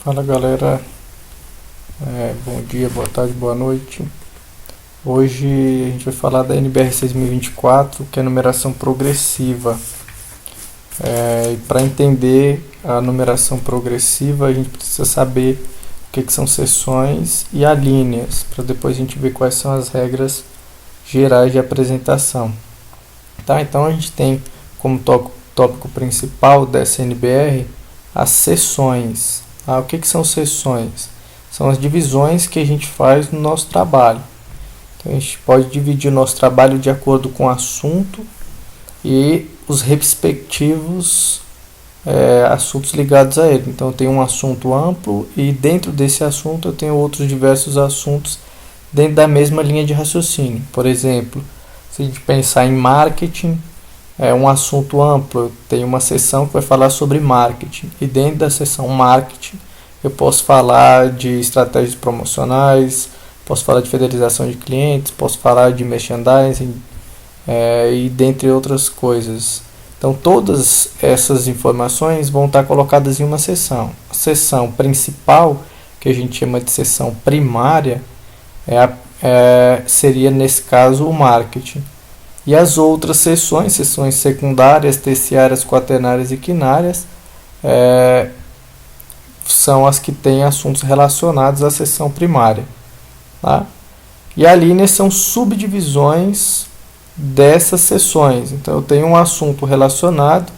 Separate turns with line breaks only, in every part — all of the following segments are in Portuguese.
Fala galera, bom dia, boa tarde, boa noite. Hoje a gente vai falar da NBR 6024, que é a numeração progressiva. E para entender a numeração progressiva, a gente precisa saber o que são seções e alíneas, para depois a gente ver quais são as regras gerais de apresentação. Tá? Então a gente tem como tópico principal dessa NBR as seções. O que são seções? São as divisões que a gente faz no nosso trabalho. Então, a gente pode dividir o nosso trabalho de acordo com o assunto e os respectivos assuntos ligados a ele. Então, eu tenho um assunto amplo e dentro desse assunto eu tenho outros diversos assuntos dentro da mesma linha de raciocínio. Por exemplo, se a gente pensar em marketing, um assunto amplo, eu tenho uma seção que vai falar sobre marketing, e dentro da seção marketing eu posso falar de estratégias promocionais, posso falar de fidelização de clientes, posso falar de merchandising, e dentre outras coisas. Então todas essas informações vão estar colocadas em uma seção. A seção principal, que a gente chama de seção primária, seria nesse caso o marketing. E as outras seções secundárias, terciárias, quaternárias e quinárias, são as que têm assuntos relacionados à seção primária. Tá? E alíneas são subdivisões dessas seções. Então eu tenho um assunto relacionado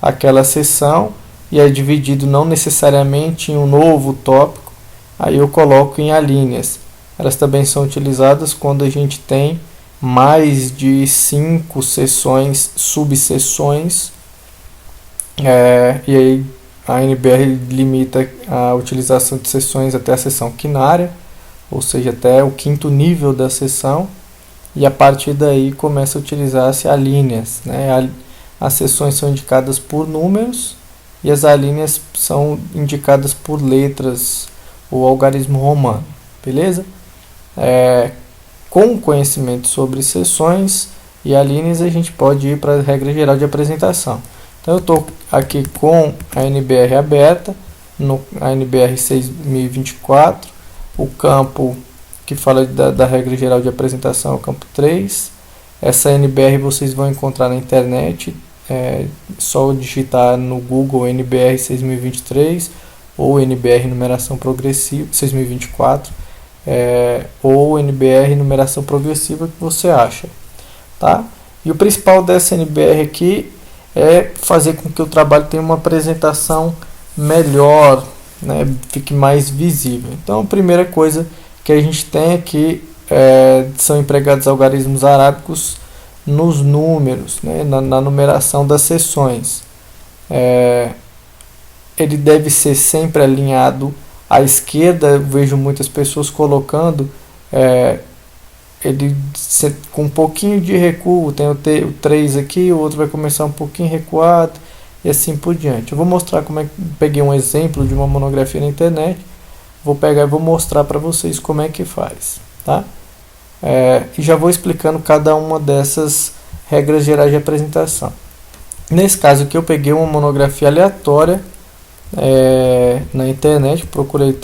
àquela seção e é dividido não necessariamente em um novo tópico, aí eu coloco em alíneas. Elas também são utilizadas quando a gente tem mais de 5 seções, subseções, e aí a NBR limita a utilização de seções até a seção quinária, ou seja, até o 5º nível da seção, e a partir daí começa a utilizar-se alíneas. As seções são indicadas por números e as alíneas são indicadas por letras ou algarismo romano, beleza? Com conhecimento sobre seções e alíneas, a gente pode ir para a regra geral de apresentação. Então eu estou aqui com a NBR aberta, a NBR 6024, o campo que fala da regra geral de apresentação é o campo 3. Essa NBR vocês vão encontrar na internet, só digitar no Google NBR 6023 ou NBR numeração progressiva 6024. Ou NBR numeração progressiva, que você acha, tá? E o principal dessa NBR aqui é fazer com que o trabalho tenha uma apresentação melhor, fique mais visível. Então a primeira coisa que a gente tem aqui são empregados algarismos arábicos nos números, na numeração das seções. Ele deve ser sempre alinhado à esquerda. Eu vejo muitas pessoas colocando ele com um pouquinho de recuo, tem o 3 aqui, o outro vai começar um pouquinho recuado e assim por diante. Eu vou mostrar como peguei um exemplo de uma monografia na internet, vou pegar e vou mostrar para vocês como é que faz, tá? E já vou explicando cada uma dessas regras gerais de apresentação. Nesse caso aqui eu peguei uma monografia aleatória na internet, procurei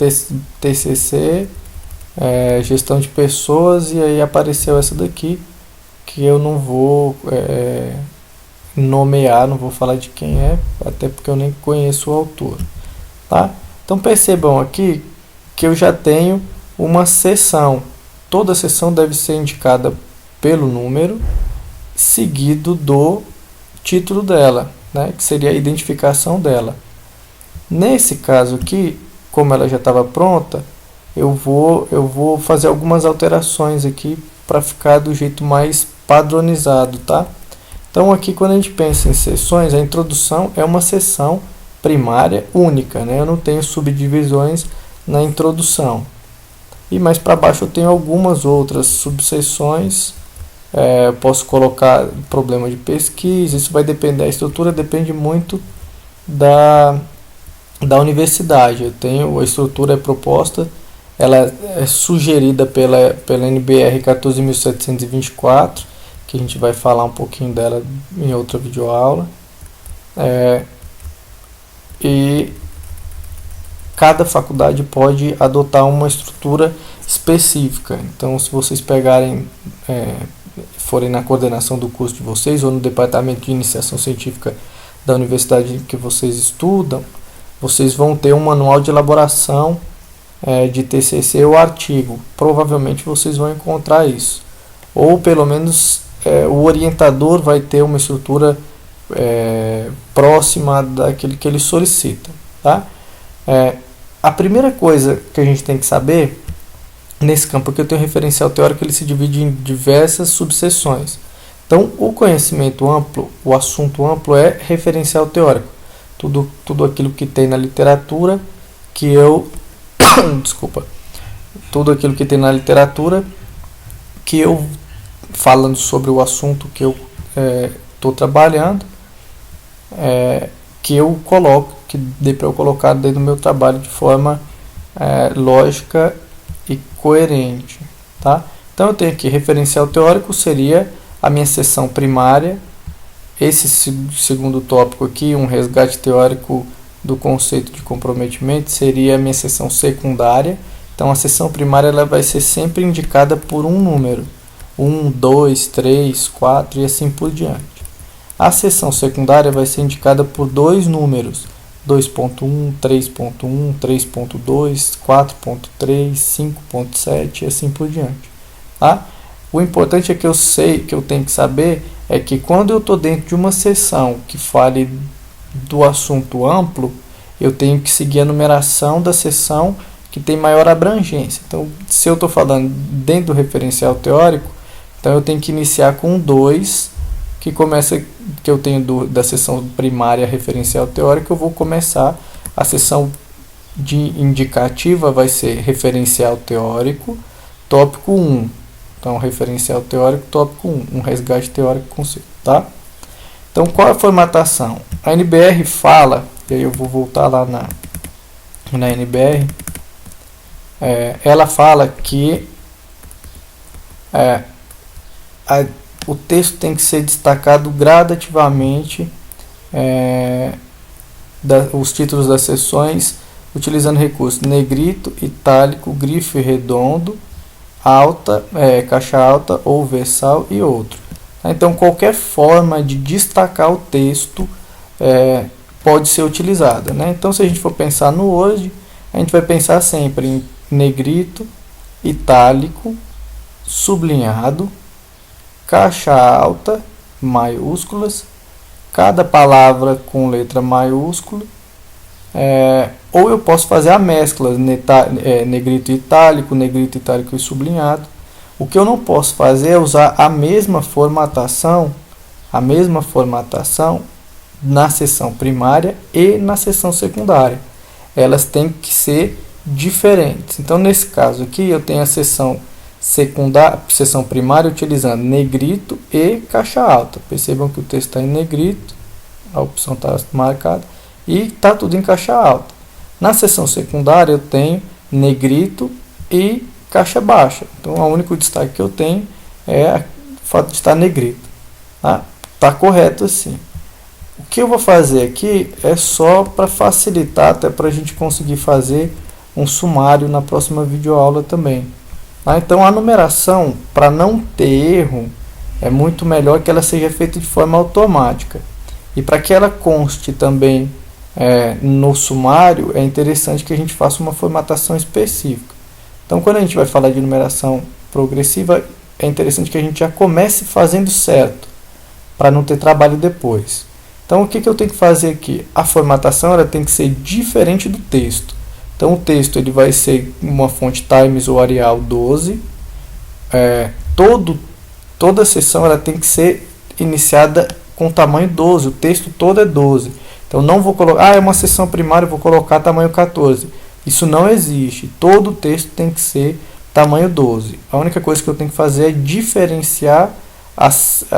TCC, gestão de pessoas, e aí apareceu essa daqui, que eu não vou nomear, não vou falar de quem é, até porque eu nem conheço o autor, tá? Então percebam aqui que eu já tenho uma seção. Toda seção deve ser indicada pelo número seguido do título dela, que seria a identificação dela. Nesse caso aqui, como ela já estava pronta, eu vou fazer algumas alterações aqui para ficar do jeito mais padronizado, tá? Então aqui, quando a gente pensa em seções, a introdução é uma seção primária única, eu não tenho subdivisões na introdução. E mais para baixo eu tenho algumas outras subseções. Posso colocar problema de pesquisa, isso vai depender, a estrutura depende muito da universidade. A estrutura é proposta, ela é sugerida pela NBR 14.724, que a gente vai falar um pouquinho dela em outra videoaula. E cada faculdade pode adotar uma estrutura específica. Então, se vocês pegarem, forem na coordenação do curso de vocês ou no departamento de iniciação científica da universidade em que vocês estudam, vocês vão ter um manual de elaboração de TCC ou artigo. Provavelmente vocês vão encontrar isso. Ou pelo menos o orientador vai ter uma estrutura próxima daquele que ele solicita. Tá? A primeira coisa que a gente tem que saber nesse campo, que eu tenho referencial teórico, ele se divide em diversas subseções. Então, o conhecimento amplo, o assunto amplo é referencial teórico. Tudo aquilo que tem na literatura que eu desculpa, tudo aquilo que tem na literatura que eu, falando sobre o assunto que eu estou trabalhando, que eu coloco, que dê para eu colocar dentro do meu trabalho de forma lógica e coerente, tá? Então eu tenho aqui referencial teórico, seria a minha seção primária. Esse segundo tópico aqui, um resgate teórico do conceito de comprometimento, seria a minha seção secundária. Então a seção primária ela vai ser sempre indicada por um número, 1, 2, 3, 4 e assim por diante. A seção secundária vai ser indicada por dois números, 2.1, 3.1, 3.2, 4.3, 5.7 e assim por diante. Tá? O importante é que eu tenho que saber é que quando eu estou dentro de uma seção que fale do assunto amplo, eu tenho que seguir a numeração da seção que tem maior abrangência. Então, se eu estou falando dentro do referencial teórico, então eu tenho que iniciar com 2, que eu tenho da seção primária referencial teórico, eu vou começar a seção de indicativa, vai ser referencial teórico, tópico 1. Então, referencial teórico, tópico 1, um resgate teórico conceito, tá? Então, qual é a formatação? A NBR fala, e aí eu vou voltar lá na NBR, ela fala que o texto tem que ser destacado gradativamente, os títulos das seções, utilizando recursos negrito, itálico, grifo e redondo, alta, caixa alta ou versal e outro. Então, qualquer forma de destacar o texto pode ser utilizada, né? Então, se a gente for pensar no Word, a gente vai pensar sempre em negrito, itálico, sublinhado, caixa alta, maiúsculas, cada palavra com letra maiúscula, ou eu posso fazer a mescla, negrito itálico e sublinhado. O que eu não posso fazer é usar a mesma formatação na seção primária e na seção secundária. Elas têm que ser diferentes. Então, nesse caso aqui, eu tenho a seção primária utilizando negrito e caixa alta. Percebam que o texto está em negrito, a opção está marcada, e está tudo em caixa alta. Na seção secundária, eu tenho negrito e caixa baixa. Então, o único destaque que eu tenho é o fato de estar negrito. Tá correto assim. O que eu vou fazer aqui é só para facilitar, até para a gente conseguir fazer um sumário na próxima videoaula também. Então, a numeração, para não ter erro, é muito melhor que ela seja feita de forma automática. E para que ela conste também no sumário, é interessante que a gente faça uma formatação específica. Então, quando a gente vai falar de numeração progressiva, é interessante que a gente já comece fazendo certo, para não ter trabalho depois. Então, o que eu tenho que fazer aqui? A formatação ela tem que ser diferente do texto. Então, o texto ele vai ser uma fonte Times ou Arial 12. Toda a seção ela tem que ser iniciada com tamanho 12. O texto todo é 12. Então, não vou colocar, é uma seção primária, eu vou colocar tamanho 14. Isso não existe. Todo o texto tem que ser tamanho 12. A única coisa que eu tenho que fazer é diferenciar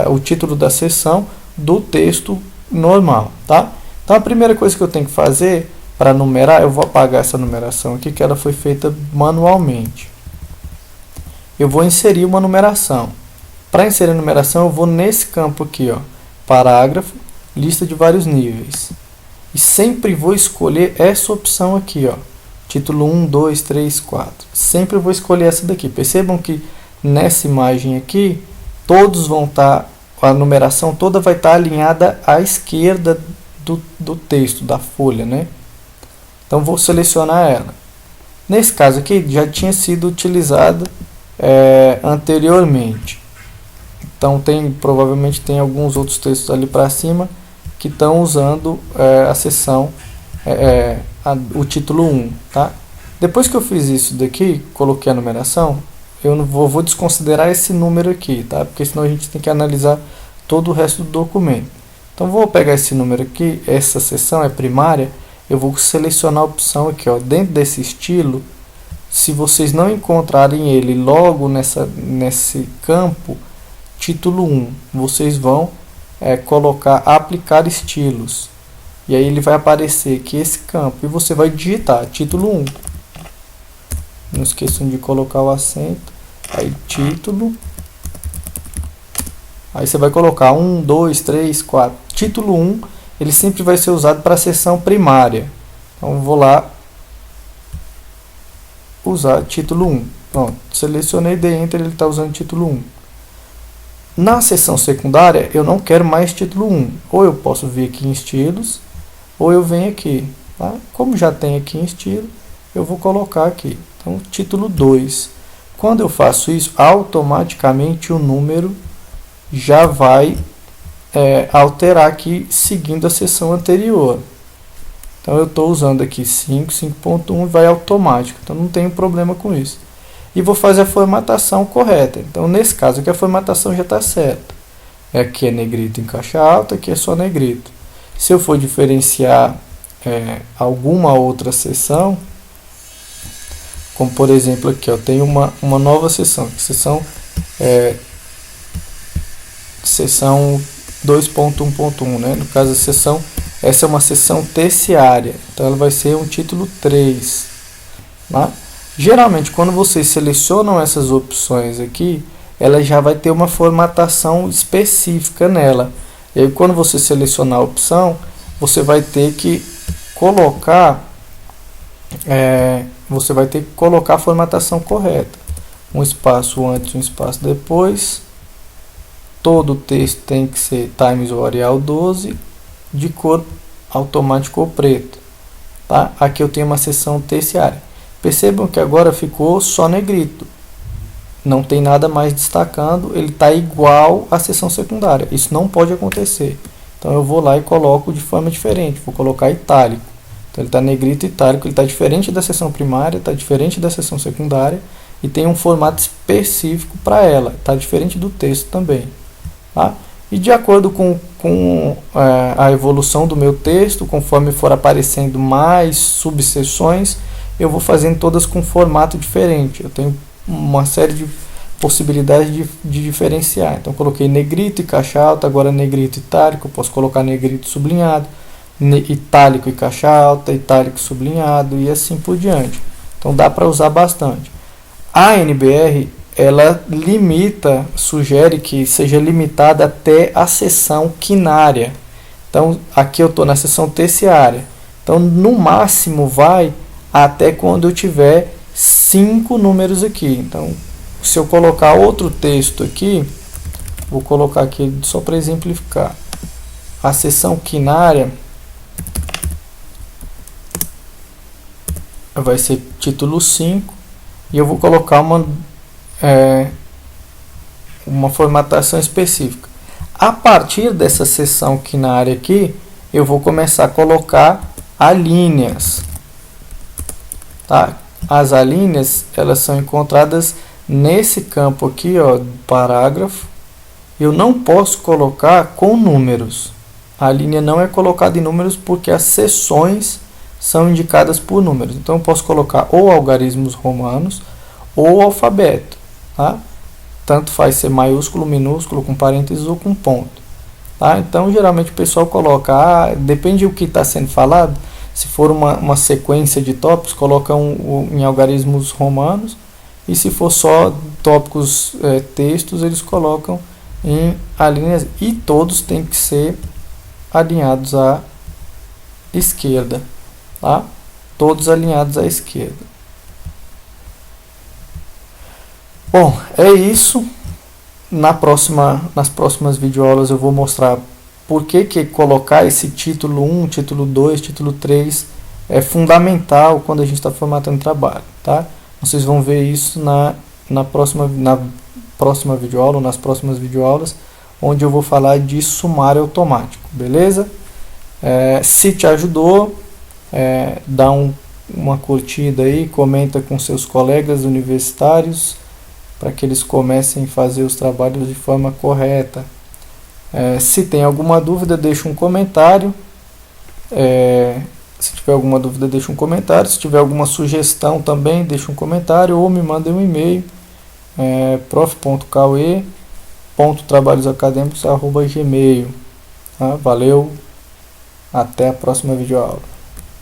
o título da seção do texto normal, tá? Então, a primeira coisa que eu tenho que fazer para numerar, eu vou apagar essa numeração aqui, que ela foi feita manualmente. Eu vou inserir uma numeração. Para inserir a numeração, eu vou nesse campo aqui, ó, parágrafo, lista de vários níveis. E sempre vou escolher essa opção aqui, ó, título 1, 2, 3, 4. Sempre eu vou escolher essa daqui. Percebam que nessa imagem aqui, todos vão estar, a numeração toda vai estar alinhada à esquerda do texto, da folha, né? Então vou selecionar ela. Nesse caso aqui, já tinha sido utilizado anteriormente. Então provavelmente tem alguns outros textos ali para cima que estão usando a seção, o título 1, tá? Depois que eu fiz isso daqui, coloquei a numeração, eu não vou desconsiderar esse número aqui, tá? Porque senão a gente tem que analisar todo o resto do documento. Então vou pegar esse número aqui, essa seção é primária, eu vou selecionar a opção aqui, ó, dentro desse estilo. Se vocês não encontrarem ele logo nesse campo, título 1, vocês vão colocar aplicar estilos. E aí ele vai aparecer aqui esse campo e você vai digitar título 1. Não esqueçam de colocar o acento. Aí título. Aí você vai colocar 1, 2, 3, 4. Título 1, ele sempre vai ser usado para a seção primária. Então eu vou lá usar título 1. Pronto, selecionei, dei Enter, ele está usando título 1. Na seção secundária, eu não quero mais título 1. Ou eu posso vir aqui em estilos, ou eu venho aqui. Tá? Como já tem aqui em estilo, eu vou colocar aqui. Então, título 2. Quando eu faço isso, automaticamente o número já vai alterar aqui, seguindo a seção anterior. Então, eu estou usando aqui 5, 5.1 e vai automático. Então, não tenho problema com isso. E vou fazer a formatação correta. Então, nesse caso aqui, a formatação já está certa. Aqui é negrito em caixa alta, aqui é só negrito. Se eu for diferenciar alguma outra seção, como por exemplo aqui, ó, tem uma nova seção, seção 2.1.1, né? No caso, essa é uma seção terciária, então ela vai ser um título 3. Tá? Geralmente, quando vocês selecionam essas opções aqui, ela já vai ter uma formatação específica nela. E aí, quando você selecionar a opção, você vai ter que colocar a formatação correta. Um espaço antes, um espaço depois. Todo o texto tem que ser Times ou Arial 12, de cor automático ou preto. Tá? Aqui eu tenho uma seção terciária. Percebam que agora ficou só negrito. Não tem nada mais destacando, ele está igual à seção secundária. Isso não pode acontecer. Então eu vou lá e coloco de forma diferente. Vou colocar itálico. Então ele está negrito e itálico, ele está diferente da seção primária, está diferente da seção secundária e tem um formato específico para ela. Está diferente do texto também. Tá? E de acordo com a evolução do meu texto, conforme for aparecendo mais subseções, eu vou fazendo todas com formato diferente. Eu tenho uma série de possibilidades de diferenciar. Então coloquei negrito e caixa alta, agora negrito e itálico, eu posso colocar negrito sublinhado, itálico e caixa alta, itálico sublinhado e assim por diante. Então dá para usar bastante. A NBR, ela sugere que seja limitada até a seção quinária. Então aqui eu estou na seção terciária. Então no máximo vai até quando eu tiver 5 números aqui. Então, se eu colocar outro texto aqui, vou colocar aqui só para exemplificar. A seção quinária vai ser título 5 e eu vou colocar uma formatação específica. A partir dessa seção quinária aqui, eu vou começar a colocar alíneas. Tá? As alíneas, elas são encontradas nesse campo aqui, ó, parágrafo. Eu não posso colocar com números. A linha não é colocada em números porque as seções são indicadas por números. Então eu posso colocar ou algarismos romanos ou alfabeto. Tá? Tanto faz ser maiúsculo, minúsculo, com parênteses ou com ponto. Tá? Então geralmente o pessoal coloca, depende do que está sendo falado. Se for uma sequência de tópicos, colocam em algarismos romanos. E se for só tópicos, textos, eles colocam em alíneas. E todos têm que ser alinhados à esquerda. Tá? todos alinhados à esquerda. Bom, é isso. Nas próximas videoaulas eu vou mostrar por que colocar esse título 1, título 2, título 3 é fundamental quando a gente está formatando trabalho, tá? Vocês vão ver isso na próxima videoaula, ou nas próximas videoaulas, onde eu vou falar de sumário automático, beleza? Se te ajudou, dá uma curtida aí, comenta com seus colegas universitários, para que eles comecem a fazer os trabalhos de forma correta. Se tem alguma dúvida, deixa um comentário. Se tiver alguma dúvida, deixa um comentário. Se tiver alguma sugestão também, deixa um comentário ou me manda um e-mail, prof.cauê.trabalhosacademicos@gmail.com. Valeu, até a próxima videoaula.